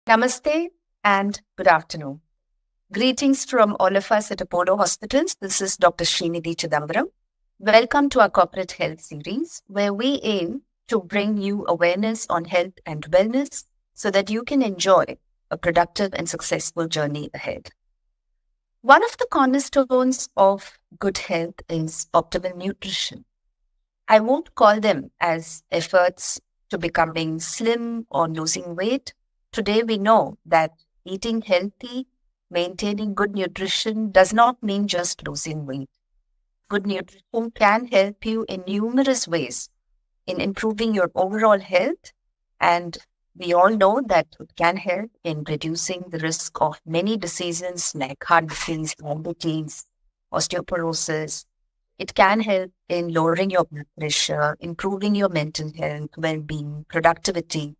Namaste and good afternoon. Greetings from all of us at Apollo Hospitals. This is Dr. Srinidhi Chidambaram. Welcome to our corporate health series, where we aim to bring you awareness on health and wellness so that you can enjoy a productive and successful journey ahead. One of the cornerstones of good health is optimal nutrition. I won't call them as efforts to becoming slim or losing weight. Today, we know that eating healthy, maintaining good nutrition does not mean just losing weight. Good nutrition can help you in numerous ways in improving your overall health, and we all know that it can help in reducing the risk of many diseases like heart disease, diabetes, osteoporosis. It can help in lowering your blood pressure, improving your mental health, well-being, productivity,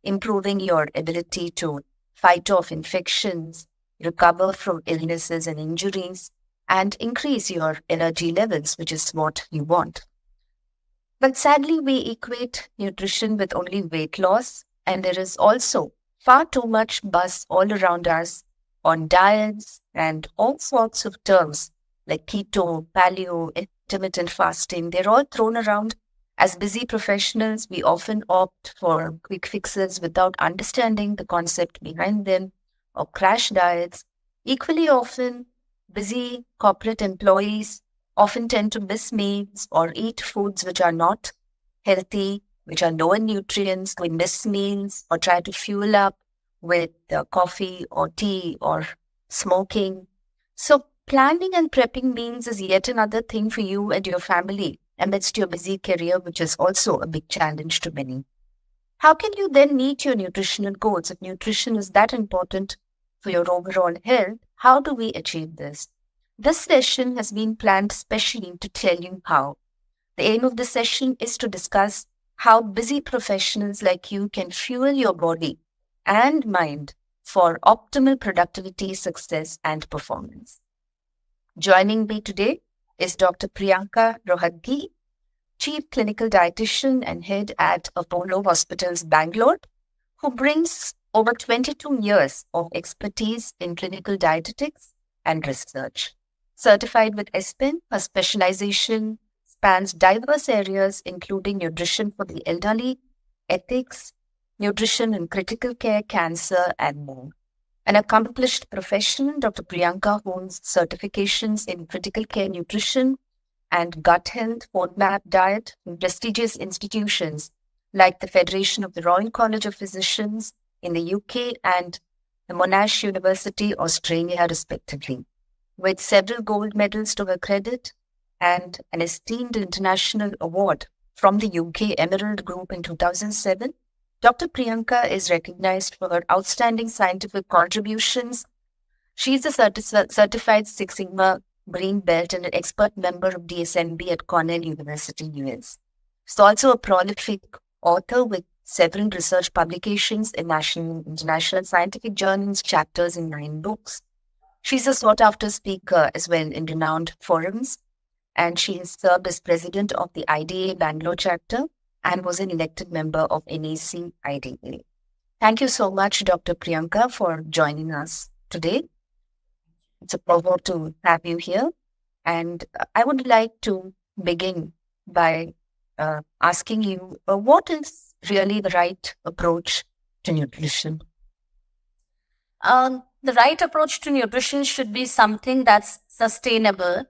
improving your ability to fight off infections, recover from illnesses and injuries, and increase your energy levels, which is what you want. But sadly, we equate nutrition with only weight loss, and there is also far too much buzz all around us on diets and all sorts of terms like keto, paleo, intermittent fasting. They're all thrown around. As busy professionals, we often opt for quick fixes without understanding the concept behind them, or crash diets. Equally often, busy corporate employees often tend to miss meals or eat foods which are not healthy, which are low in nutrients. We miss meals or try to fuel up with coffee or tea or smoking. So planning and prepping meals is yet another thing for you and your family amidst your busy career, which is also a big challenge to many. How can you then meet your nutritional goals? If nutrition is that important for your overall health, how do we achieve this? This session has been planned specially to tell you how. The aim of the session is to discuss how busy professionals like you can fuel your body and mind for optimal productivity, success, and performance. Joining me today is Dr. Priyanka Rohatgi, Chief Clinical Dietitian and Head at Apollo Hospitals, Bangalore, who brings over 22 years of expertise in clinical dietetics and research. Certified with ESPEN, her specialization spans diverse areas including nutrition for the elderly, ethics, nutrition in critical care, cancer, and more. An accomplished professional, Dr. Priyanka holds certifications in critical care nutrition and gut health, FODMAP diet from prestigious institutions like the Federation of the Royal College of Physicians in the UK and the Monash University, Australia, respectively. With several gold medals to her credit and an esteemed international award from the UK Emerald Group in 2007, Dr. Priyanka is recognized for her outstanding scientific contributions. She is a certified Six Sigma Green Belt and an expert member of DSMB at Cornell University, US. She's also a prolific author with several research publications in national and international scientific journals, chapters in 9 books. She's a sought-after speaker as well in renowned forums, and she has served as president of the IDA Bangalore chapter and was an elected member of NAC IDA. Thank you so much, Dr. Priyanka, for joining us today. It's a pleasure to have you here. And I would like to begin by asking you, what is really the right approach to nutrition? The right approach to nutrition should be something that's sustainable,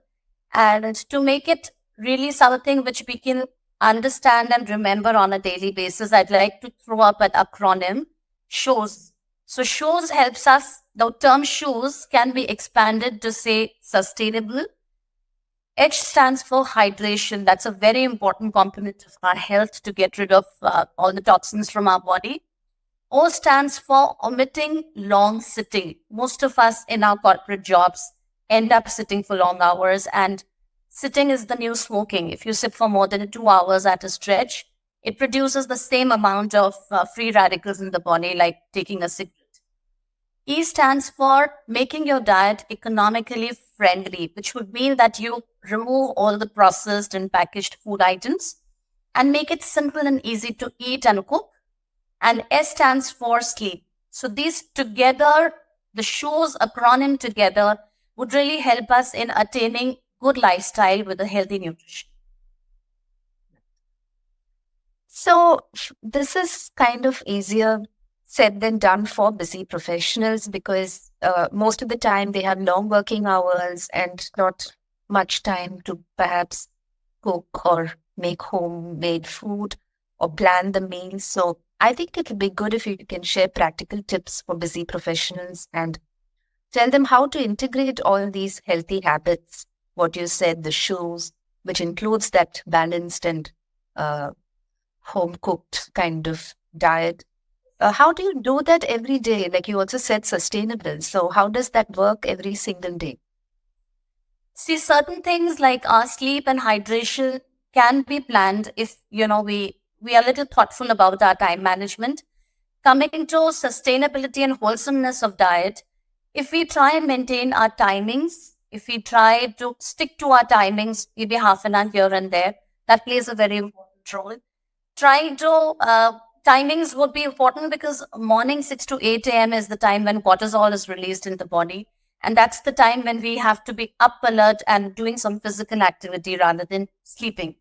and to make it really something which we can understand and remember on a daily basis, I'd like to throw up an acronym, SHOES. So SHOES helps us. The term SHOES can be expanded to say sustainable. H stands for hydration. That's a very important component of our health to get rid of all the toxins from our body. O stands for omitting long sitting. Most of us in our corporate jobs end up sitting for long hours, and sitting is the new smoking. If you sit for more than 2 hours at a stretch, it produces the same amount of free radicals in the body like taking a cigarette. E stands for making your diet economically friendly, which would mean that you remove all the processed and packaged food items and make it simple and easy to eat and cook. And S stands for sleep. So these together, the shows acronym together, would really help us in attaining good lifestyle with a healthy nutrition. So this is kind of easier said than done for busy professionals because most of the time they have long working hours and not much time to perhaps cook or make homemade food or plan the meals. So I think it would be good if you can share practical tips for busy professionals and tell them how to integrate all these healthy habits, what you said, the shoes, which includes that balanced and uh, home cooked kind of diet. How do you do that every day? Like you also said, sustainable. So, how does that work every single day? See, certain things like our sleep and hydration can be planned if, we are a little thoughtful about our time management. Coming to sustainability and wholesomeness of diet, if we try and maintain our timings, if we try to stick to our timings, maybe half an hour here and there, that plays a very important role. Trying to timings would be important because morning 6 to 8 a.m. is the time when cortisol is released in the body. And that's the time when we have to be up alert and doing some physical activity rather than sleeping.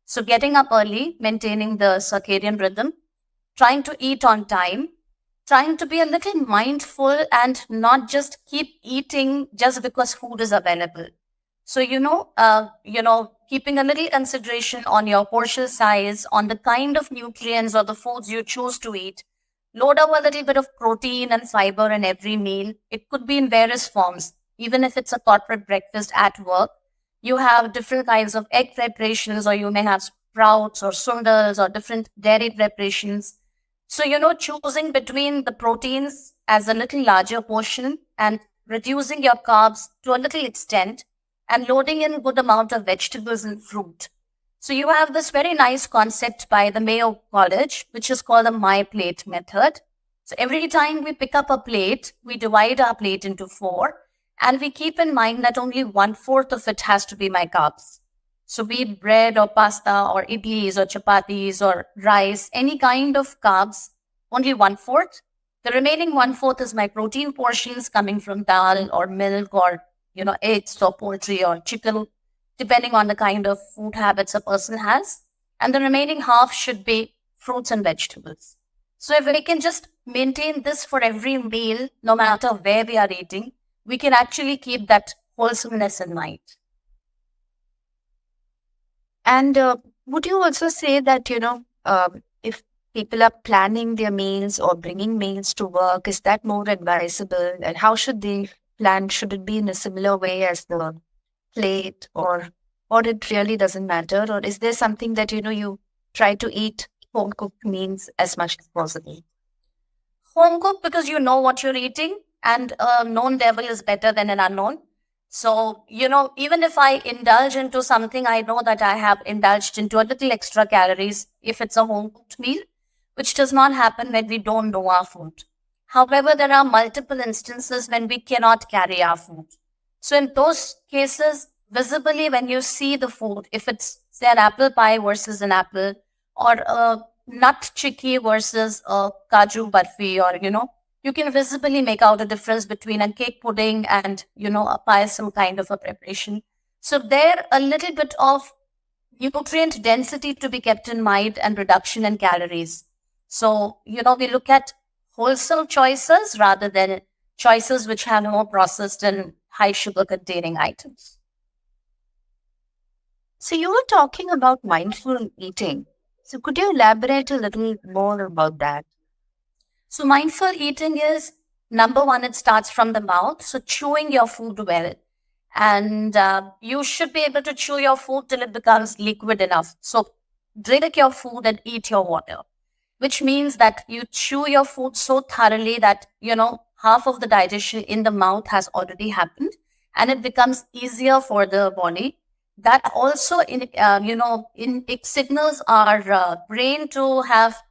So getting up early, maintaining the circadian rhythm, trying to eat on time, trying to be a little mindful and not just keep eating just because food is available. So, keeping a little consideration on your portion size, on the kind of nutrients or the foods you choose to eat. Load up a little bit of protein and fiber in every meal. It could be in various forms. Even if it's a corporate breakfast at work, you have different kinds of egg preparations, or you may have sprouts or sundals or different dairy preparations. So, choosing between the proteins as a little larger portion and reducing your carbs to a little extent and loading in good amount of vegetables and fruit. So you have this very nice concept by the Mayo College, which is called the My Plate method. So every time we pick up a plate, we divide our plate into 4, and we keep in mind that only 1/4 of it has to be my carbs. So be it bread or pasta or idlis or chapatis or rice, any kind of carbs, only 1/4. The remaining 1/4 is my protein portions coming from dal or milk or eggs or poultry or chicken, depending on the kind of food habits a person has. And the remaining half should be fruits and vegetables. So if we can just maintain this for every meal, no matter where we are eating, we can actually keep that wholesomeness in mind. And would you also say that, if people are planning their meals or bringing meals to work, is that more advisable? And how should they plan? Should it be in a similar way as the plate, or it really doesn't matter? Or is there something that, you try to eat home cooked meals as much as possible? Home cooked because you know what you're eating, and a known devil is better than an unknown. So, even if I indulge into something, I know that I have indulged into a little extra calories if it's a home cooked meal, which does not happen when we don't know our food. However, there are multiple instances when we cannot carry our food. So in those cases, visibly when you see the food, if it's say an apple pie versus an apple, or a nut chicky versus a kaju barfi, or you can visibly make out a difference between a cake pudding and a payasam kind of a preparation. So there a little bit of nutrient density to be kept in mind and reduction in calories. So we look at wholesome choices rather than choices which have more processed and high sugar containing items. So you were talking about mindful eating. So could you elaborate a little more about that? So mindful eating is, number one, it starts from the mouth. So chewing your food well. And you should be able to chew your food till it becomes liquid enough. So drink your food and eat your water, which means that you chew your food so thoroughly that, half of the digestion in the mouth has already happened, and it becomes easier for the body. That also, it signals our brain to have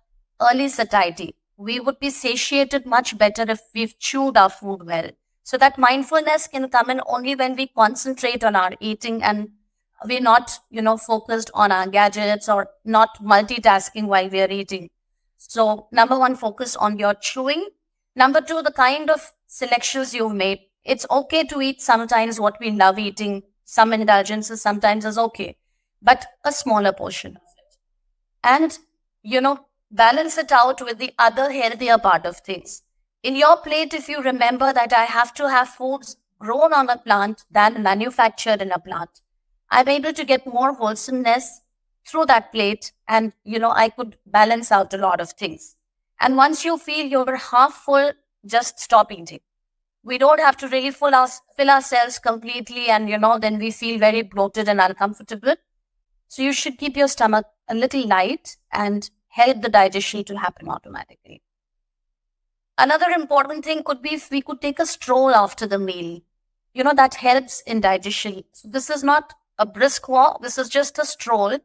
early satiety. We would be satiated much better if we've chewed our food well. So that mindfulness can come in only when we concentrate on our eating and we're not, focused on our gadgets or not multitasking while we are eating. So number one, focus on your chewing. Number two, the kind of selections you've made. It's okay to eat sometimes what we love eating. Some indulgences sometimes is okay, but a smaller portion of it. And, balance it out with the other healthier part of things. In your plate, if you remember that I have to have foods grown on a plant than manufactured in a plant, I'm able to get more wholesomeness through that plate. And, I could balance out a lot of things. And once you feel you're half full, just stop eating. We don't have to really fill ourselves completely, and then we feel very bloated and uncomfortable. So you should keep your stomach a little light and help the digestion to happen automatically. Another important thing could be if we could take a stroll after the meal. That helps in digestion. So this is not a brisk walk. This is just a stroll.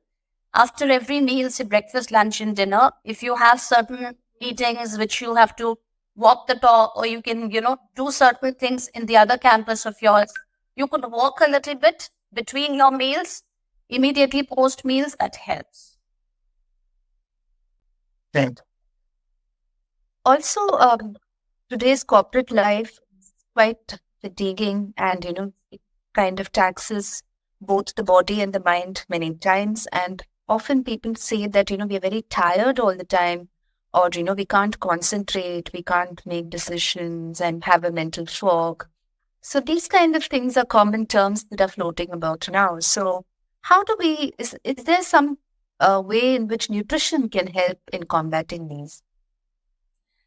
After every meal, say breakfast, lunch, and dinner, if you have certain meetings which you have to walk the talk, or you can, do certain things in the other campus of yours, you could walk a little bit between your meals, immediately post meals. That helps. Right. Also, today's corporate life is quite fatiguing, and it kind of taxes both the body and the mind many times. And often people say that we're very tired all the time, or we can't concentrate, we can't make decisions, and have a mental fog. So these kind of things are common terms that are floating about now. So how do we? Is there some way in which nutrition can help in combating these?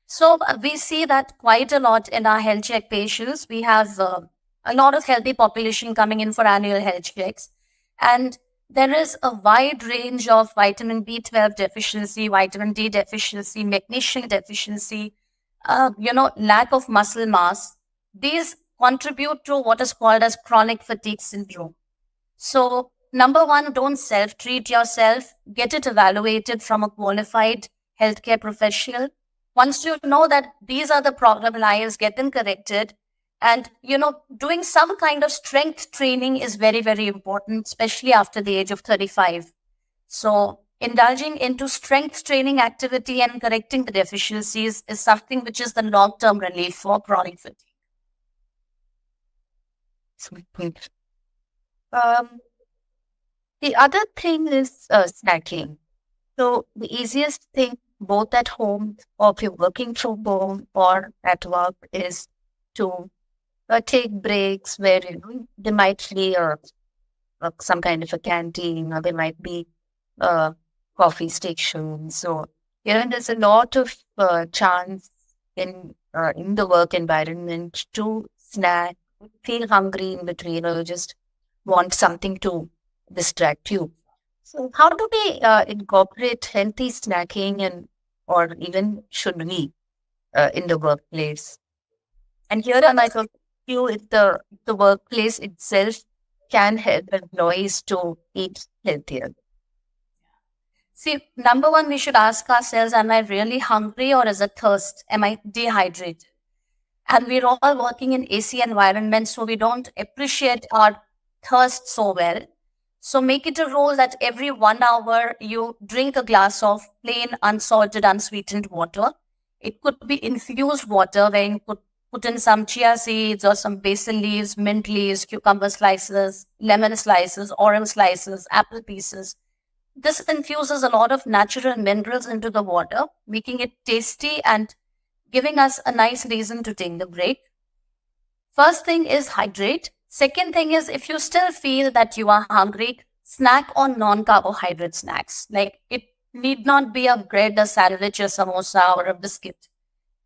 So we see that quite a lot in our health check patients. We have a lot of healthy population coming in for annual health checks. And there is a wide range of vitamin B12 deficiency, vitamin D deficiency, magnesium deficiency, lack of muscle mass. These contribute to what is called as chronic fatigue syndrome. So number one, don't self-treat yourself. Get it evaluated from a qualified healthcare professional. Once you know that these are the problem lines, get them corrected. And, doing some kind of strength training is very, very important, especially after the age of 35. So indulging into strength training activity and correcting the deficiencies is something which is the long-term relief for chronic fatigue. The other thing is snacking. So the easiest thing, both at home or if you're working from home or at work, is to take breaks where there might be some kind of a canteen, or there might be coffee stations. So there's a lot of chance in the work environment to snack, feel hungry in between, or you just want something to distract you. So how do we incorporate healthy snacking, or even should we in the workplace? And here I might ask you if the workplace itself can help employees to eat healthier. See, number one, we should ask ourselves, am I really hungry, or is it thirst? Am I dehydrated? And we're all working in AC environments, so we don't appreciate our thirst so well. So make it a rule that every 1 hour you drink a glass of plain, unsalted, unsweetened water. It could be infused water where you could put in some chia seeds or some basil leaves, mint leaves, cucumber slices, lemon slices, orange slices, apple pieces. This infuses a lot of natural minerals into the water, making it tasty and giving us a nice reason to take the break. First thing is hydrate. Second thing is, if you still feel that you are hungry, snack on non-carbohydrate snacks. Like, it need not be a bread, a sandwich, a samosa, or a biscuit,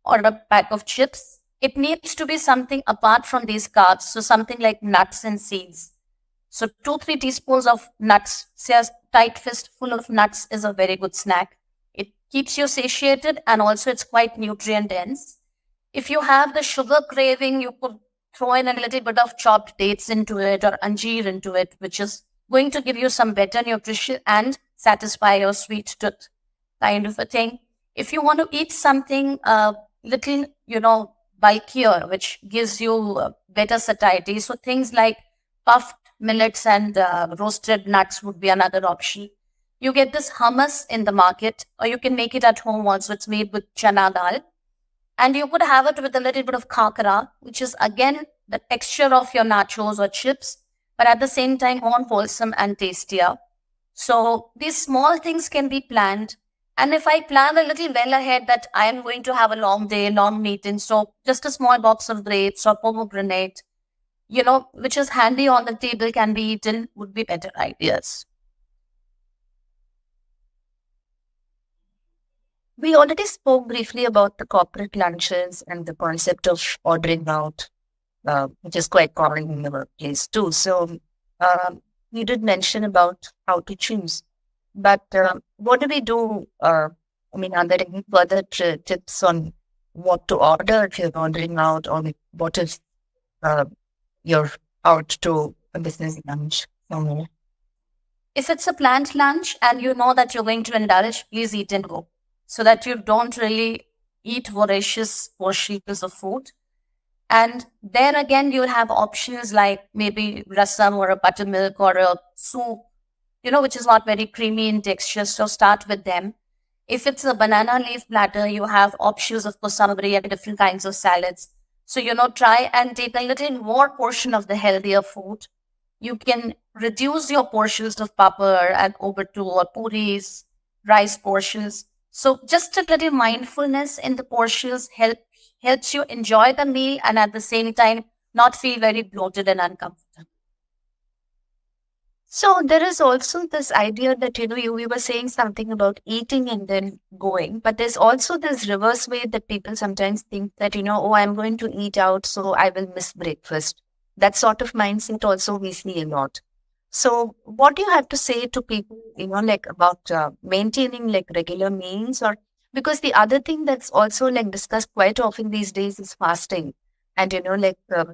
or a pack of chips. It needs to be something apart from these carbs. So something like nuts and seeds. So 2-3 teaspoons of nuts, say a tight fist full of nuts is a very good snack. It keeps you satiated, and also it's quite nutrient dense. If you have the sugar craving, you could throw in a little bit of chopped dates into it, or anjeer into it, which is going to give you some better nutrition and satisfy your sweet tooth, kind of a thing. If you want to eat something little, bulkier, which gives you better satiety, so things like puffed millets and roasted nuts would be another option. You get this hummus in the market, or you can make it at home also. It's made with chana dal. And you could have it with a little bit of kakara, which is again the texture of your nachos or chips, but at the same time more wholesome and tastier. So these small things can be planned. And if I plan a little well ahead that I am going to have a long day, long meeting, so just a small box of grapes or pomegranate, which is handy on the table, can be eaten, would be better ideas. We already spoke briefly about the corporate lunches and the concept of ordering out, which is quite common in the workplace too. So you did mention about how to choose. But what do we do? Are there any further tips on what to order if you're ordering out, or what if you're out to a business lunch somewhere? If it's a planned lunch and you know that you're going to indulge, please eat and go, so that you don't really eat voracious portions of food. And there again, you'll have options like maybe rasam or a buttermilk or a soup, which is not very creamy in texture. So start with them. If it's a banana leaf platter, you have options of kosamri and different kinds of salads. So, try and take a little more portion of the healthier food. You can reduce your portions of papad and over to or puris, rice portions. So just a little mindfulness in the portions helps you enjoy the meal and at the same time not feel very bloated and uncomfortable. So there is also this idea that, we were saying something about eating and then going, but there's also this reverse way that people sometimes think that, oh, I'm going to eat out, so I will miss breakfast. That sort of mindset also we see a lot. So what do you have to say to people, about maintaining like regular meals? Or because the other thing that's also like discussed quite often these days is fasting. And,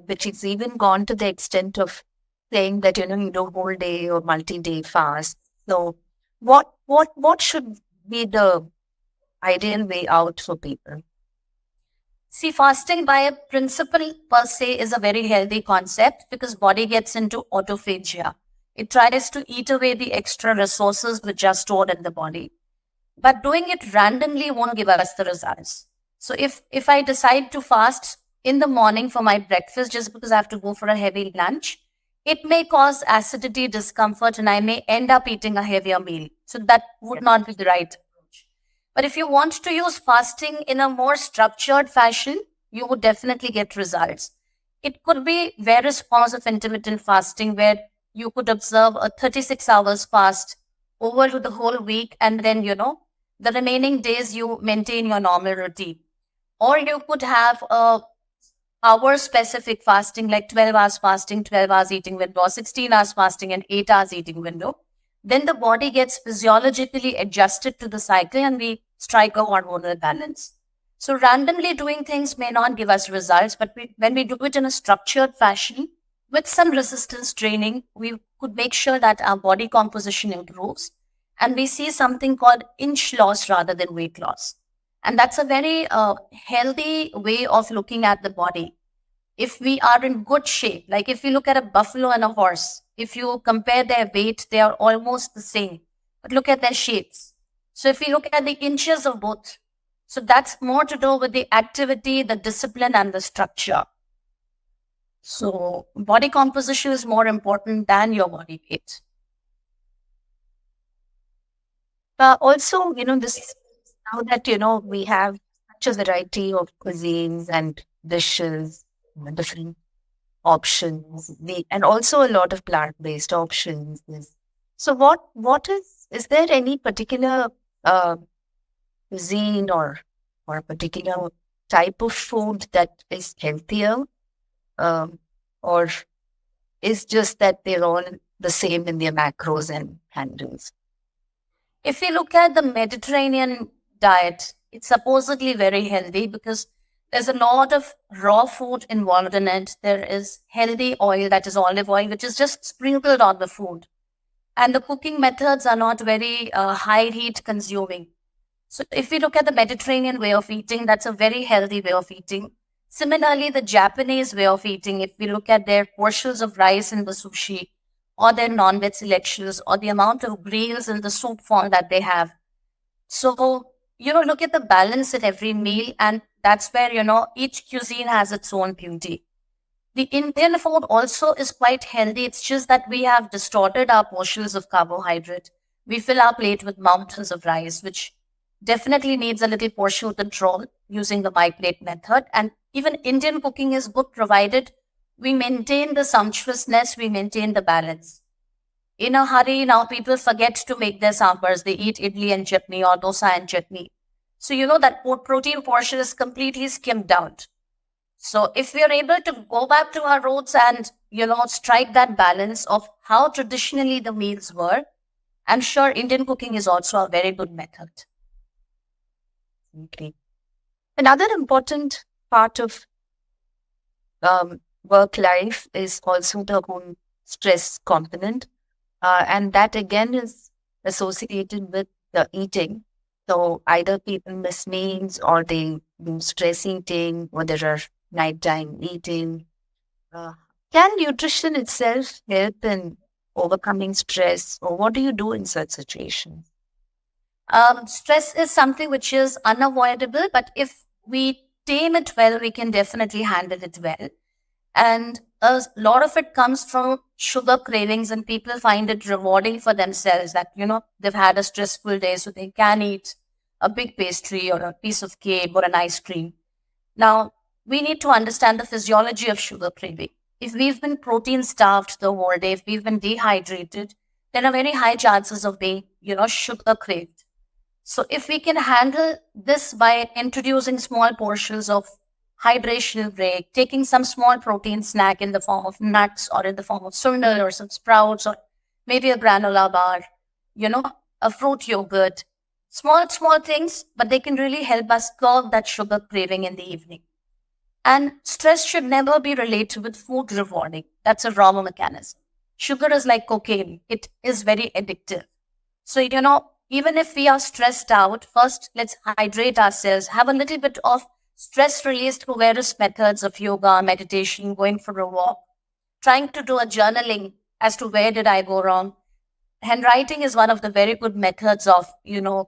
which is even gone to the extent of saying that, you do whole day or multi-day fast. So what should be the ideal way out for people? See, fasting by a principle per se is a very healthy concept because body gets into autophagia. It tries to eat away the extra resources which are stored in the body. But doing it randomly won't give us the results. So if I decide to fast in the morning for my breakfast just because I have to go for a heavy lunch, it may cause acidity, discomfort, and I may end up eating a heavier meal. So that would not be the right approach. But if you want to use fasting in a more structured fashion, you would definitely get results. It could be various forms of intermittent fasting where you could observe a 36 hours fast over the whole week, and then, the remaining days you maintain your normal routine. Or you could have a hour specific fasting, like 12 hours fasting, 12 hours eating window, or 16 hours fasting and 8 hours eating window. Then the body gets physiologically adjusted to the cycle and we strike a hormonal balance. So randomly doing things may not give us results, but when we do it in a structured fashion with some resistance training, we could make sure that our body composition improves and we see something called inch loss rather than weight loss. And that's a very healthy way of looking at the body. If we are in good shape, like if you look at a buffalo and a horse, if you compare their weight, they are almost the same. But look at their shapes. So if you look at the inches of both, so that's more to do with the activity, the discipline, and the structure. So body composition is more important than your body weight. Also, this now that, we have such a variety of cuisines and dishes, different options, and also a lot of plant-based options. So is there any particular cuisine or a particular type of food that is healthier? Or is just that they're all the same in their macros and handles? If you look at the Mediterranean diet, it's supposedly very healthy because there's a lot of raw food involved in it. There is healthy oil, that is olive oil, which is just sprinkled on the food. And the cooking methods are not very high heat consuming. So if we look at the Mediterranean way of eating, that's a very healthy way of eating. Similarly, the Japanese way of eating, if we look at their portions of rice in the sushi, or their non-veg selections, or the amount of greens in the soup form that they have. So, look at the balance in every meal and that's where, each cuisine has its own beauty. The Indian food also is quite healthy. It's just that we have distorted our portions of carbohydrate. We fill our plate with mountains of rice, which definitely needs a little portion control using the my plate method. And even Indian cooking is good provided we maintain the sumptuousness, we maintain the balance. In a hurry, now people forget to make their sambars. They eat idli and chutney or dosa and chutney. So that protein portion is completely skimmed out. So if we are able to go back to our roots and, strike that balance of how traditionally the meals were, I'm sure Indian cooking is also a very good method. Okay. Another important part of work life is also the whole stress component. And that again is associated with the eating. So either people miss meals or they do stress eating or there are nighttime eating. Can nutrition itself help in overcoming stress, or what do you do in such situations? Stress is something which is unavoidable, but if we tame it well, we can definitely handle it well. And a lot of it comes from sugar cravings, and people find it rewarding for themselves that, they've had a stressful day, so they can eat a big pastry or a piece of cake or an ice cream. Now, we need to understand the physiology of sugar craving. If we've been protein starved the whole day, if we've been dehydrated, there are very high chances of being, sugar craved. So if we can handle this by introducing small portions of hydration break, taking some small protein snack in the form of nuts or in the form of sundal or some sprouts or maybe a granola bar, a fruit yogurt, small things, but they can really help us curb that sugar craving in the evening. And stress should never be related with food rewarding. That's a wrong mechanism. Sugar is like cocaine. It is very addictive. So, even if we are stressed out, first let's hydrate ourselves, have a little bit of stress release through various methods of yoga, meditation, going for a walk, trying to do a journaling as to where did I go wrong. Handwriting is one of the very good methods of,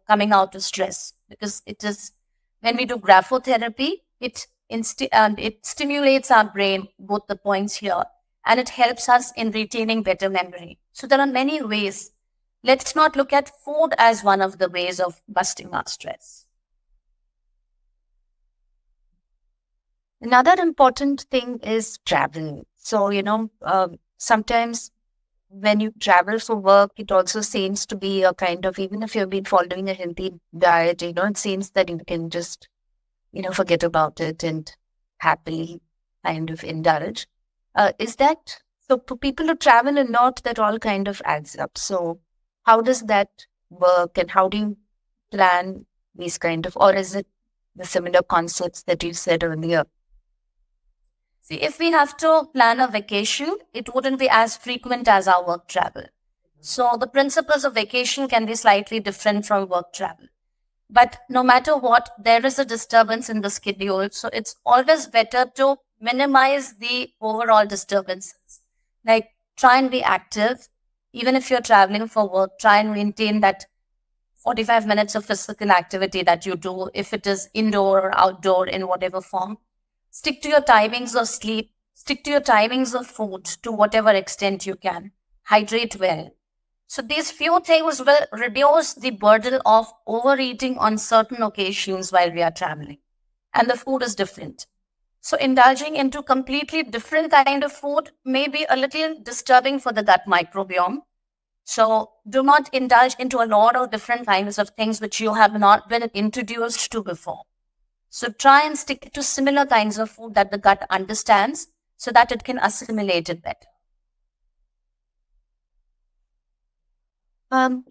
coming out of stress, because it is, when we do graphotherapy, it stimulates our brain, both the points here, and it helps us in retaining better memory. So there are many ways. Let's not look at food as one of the ways of busting our stress. Another important thing is travel. So, sometimes when you travel for work, it also seems to be a kind of, even if you've been following a healthy diet, it seems that you can just, forget about it and happily kind of indulge. Is that, so for people who travel a lot, that all kind of adds up. So how does that work, and how do you plan these kind of, or is it the similar concepts that you said earlier? See, if we have to plan a vacation, it wouldn't be as frequent as our work travel. So the principles of vacation can be slightly different from work travel. But no matter what, there is a disturbance in the schedule. So it's always better to minimize the overall disturbances. Like, try and be active. Even if you're traveling for work, try and maintain that 45 minutes of physical activity that you do, if it is indoor or outdoor in whatever form. Stick to your timings of sleep. Stick to your timings of food to whatever extent you can. Hydrate well. So these few things will reduce the burden of overeating on certain occasions while we are traveling. And the food is different. So indulging into completely different kind of food may be a little disturbing for the gut microbiome. So do not indulge into a lot of different kinds of things which you have not been introduced to before. So try and stick to similar kinds of food that the gut understands so that it can assimilate it better.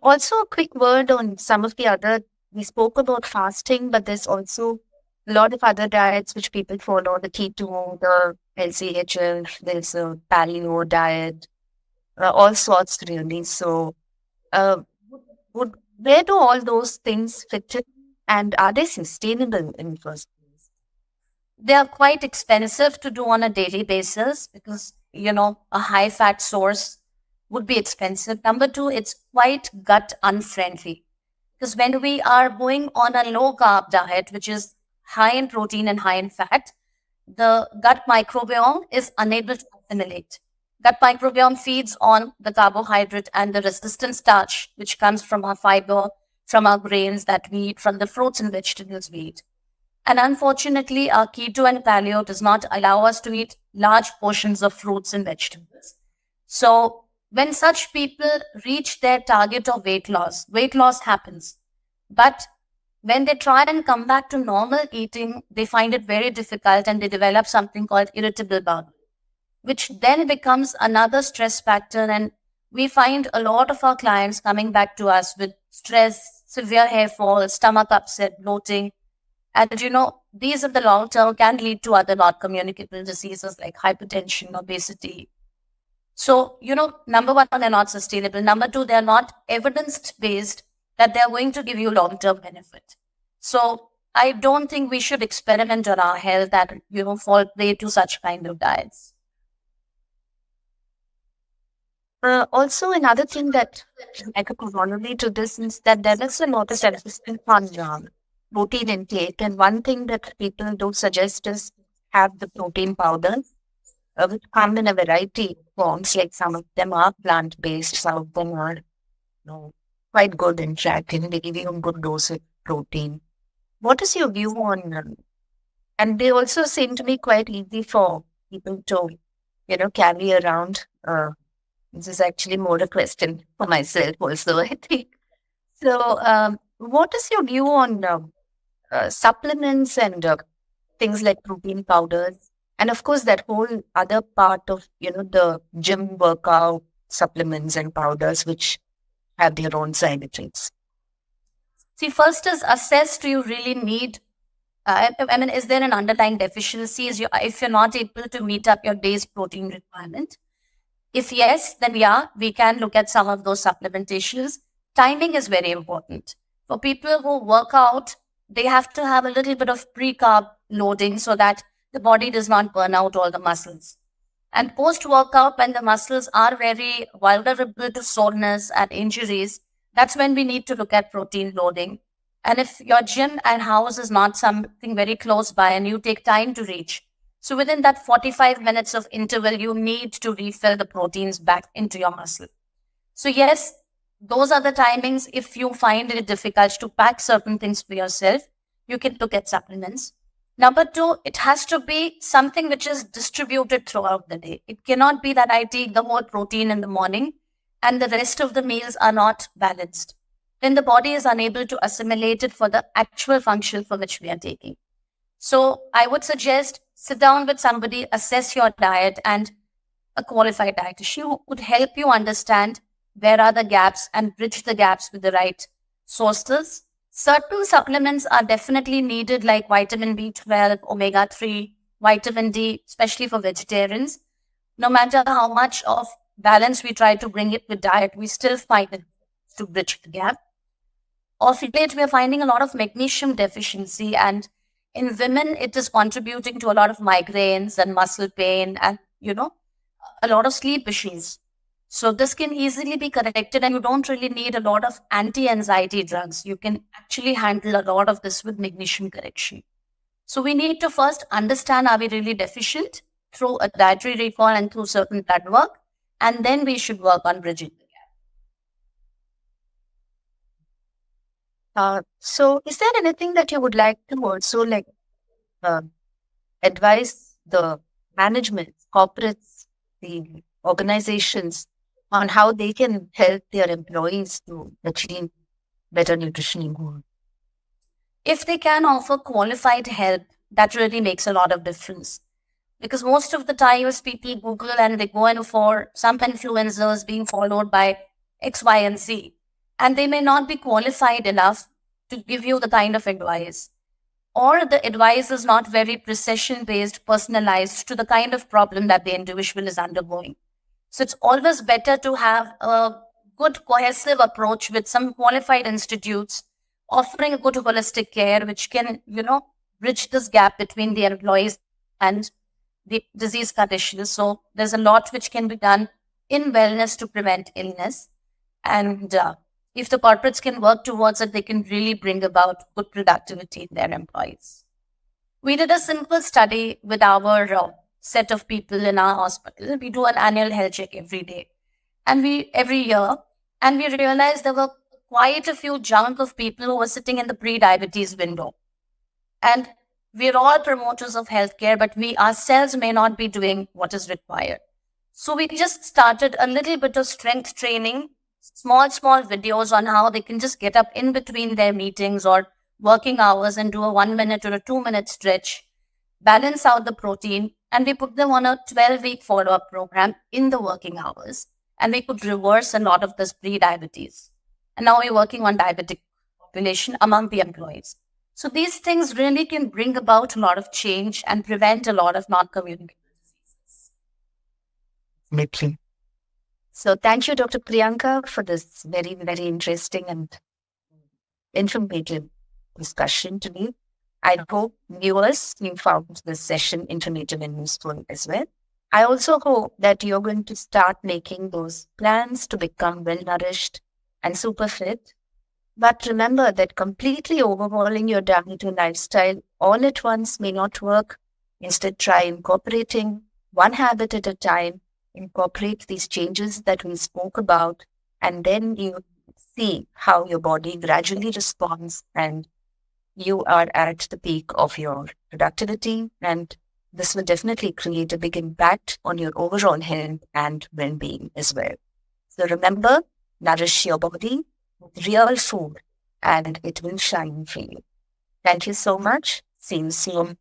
Also, a quick word on some of the other, we spoke about fasting, but there's also a lot of other diets which people follow, the keto, the LCHF, there's a paleo diet, all sorts really. So where do all those things fit in, and are they sustainable in the first place? They are quite expensive to do on a daily basis because, a high fat source would be expensive. Number two, it's quite gut unfriendly because when we are going on a low carb diet, which is high in protein and high in fat, the gut microbiome is unable to assimilate. Gut microbiome feeds on the carbohydrate and the resistant starch, which comes from our fiber, from our grains that we eat, from the fruits and vegetables we eat. And unfortunately, our keto and paleo does not allow us to eat large portions of fruits and vegetables. So when such people reach their target of weight loss happens. But when they try and come back to normal eating, they find it very difficult and they develop something called irritable bowel, which then becomes another stress factor. And we find a lot of our clients coming back to us with stress, severe hair fall, stomach upset, bloating. And these in the long term can lead to other non communicable diseases like hypertension, obesity. So, number one, they're not sustainable. Number two, they're not evidence based that they're going to give you long term benefit. So, I don't think we should experiment on our health and, fall prey to such kind of diets. Also, another thing that I could correlate to this is that there is a lot of emphasis on protein intake. And one thing that people do suggest is have the protein powders, which come in a variety of forms. Like some of them are plant-based, some of them are quite good in tracking. They give you a good dose of protein. What is your view on them? And they also seem to be quite easy for people to, carry around. This is actually more a question for myself also, I think. So, what is your view on supplements and things like protein powders? And of course, that whole other part of, the gym workout supplements and powders, which have their own side effects. See, first is assess, do you really need, is there an underlying deficiency? If you're not able to meet up your day's protein requirement? If yes, then we can look at some of those supplementations. Timing is very important. For people who work out, they have to have a little bit of pre-carb loading so that the body does not burn out all the muscles. And post-workout, when the muscles are very vulnerable to soreness and injuries, that's when we need to look at protein loading. And if your gym and house is not something very close by and you take time to reach, so within that 45 minutes of interval, you need to refill the proteins back into your muscle. So yes, those are the timings. If you find it difficult to pack certain things for yourself, you can look at supplements. Number two, it has to be something which is distributed throughout the day. It cannot be that I take the whole protein in the morning and the rest of the meals are not balanced. Then the body is unable to assimilate it for the actual function for which we are taking. So I would suggest sit down with somebody, assess your diet, and a qualified dietitian who could help you understand where are the gaps and bridge the gaps with the right sources. Certain supplements are definitely needed, like vitamin B12, omega-3, vitamin D, especially for vegetarians. No matter how much of balance we try to bring it with diet, we still find it to bridge the gap. Of late, we are finding a lot of magnesium deficiency, and in women, it is contributing to a lot of migraines and muscle pain and, a lot of sleep issues. So this can easily be corrected, and you don't really need a lot of anti-anxiety drugs. You can actually handle a lot of this with magnesium correction. So we need to first understand, are we really deficient through a dietary recall and through certain blood work, and then we should work on bridging the gap. So is there anything that you would like to also advise the management, corporates, the organizations on how they can help their employees to achieve better nutrition goals? If they can offer qualified help, that really makes a lot of difference. Because most of the times people Google and they go in for some influencers being followed by X, Y, and Z. And they may not be qualified enough to give you the kind of advice. Or the advice is not very precision-based, personalized to the kind of problem that the individual is undergoing. So it's always better to have a good cohesive approach with some qualified institutes offering a good holistic care, which can, bridge this gap between the employees and the disease conditions. So there's a lot which can be done in wellness to prevent illness. And if the corporates can work towards it, they can really bring about good productivity in their employees. We did a simple study with our set of people in our hospital. We do an annual health check every day, and every year, and we realized there were quite a few chunk of people who were sitting in the pre-diabetes window. And we're all promoters of healthcare, but we ourselves may not be doing what is required. So we just started a little bit of strength training, small videos on how they can just get up in between their meetings or working hours and do a 1 minute or a 2 minute stretch, balance out the protein, and we put them on a 12-week follow-up program in the working hours. And we could reverse a lot of this pre-diabetes. And now we're working on diabetic population among the employees. So these things really can bring about a lot of change and prevent a lot of non-communicable diseases. Definitely. So thank you, Dr. Priyanka, for this very, very interesting and informative discussion today. I hope viewers, you found this session informative and useful as well. I also hope that you're going to start making those plans to become well-nourished and super fit. But remember that completely overhauling your diet and lifestyle all at once may not work. Instead, try incorporating one habit at a time, incorporate these changes that we spoke about, and then you see how your body gradually responds and you are at the peak of your productivity, and this will definitely create a big impact on your overall health and well-being as well. So remember, nourish your body with real food and it will shine for you. Thank you so much. See you soon.